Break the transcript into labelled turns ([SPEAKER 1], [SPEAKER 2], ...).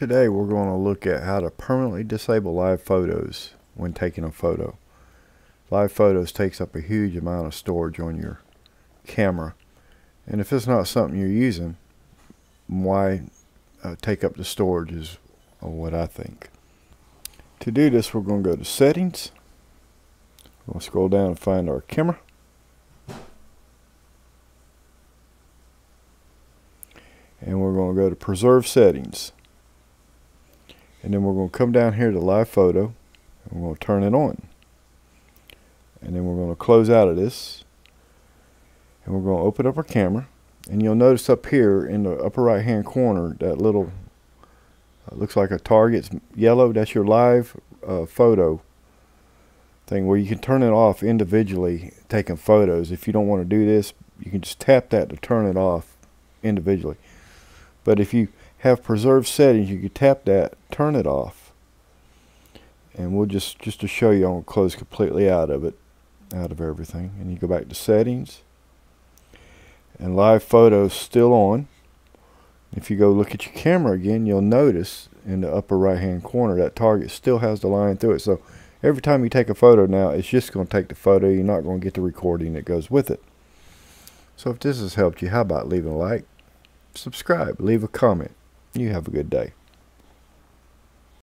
[SPEAKER 1] Today we're going to look at how to permanently disable live photos when taking a photo. Live photos takes up a huge amount of storage on your camera, and if it's not something you're using, why take up the storage is what I think. To do this, we're going to go to Settings. We'll scroll down and find our camera. And we're going to go to Preserve Settings. And then we're going to come down here to Live Photo, and we're going to turn it on. And then we're going to close out of this, and we're going to open up our camera. And you'll notice up here in the upper right hand corner that little looks like a target. It's yellow. That's your live photo thing where you can turn it off individually taking photos. If you don't want to do this, you can just tap that to turn it off individually. But if you have preserved settings, you can tap that, turn it off. And we'll just to show you, I'm going to close completely out of it, out of everything. And you go back to Settings. And live photos still on. If you go look at your camera again, you'll notice in the upper right hand corner that target still has the line through it. So every time you take a photo now, it's just going to take the photo. You're not going to get the recording that goes with it. So if this has helped you, how about leaving a like, subscribe, leave a comment. You have a good day.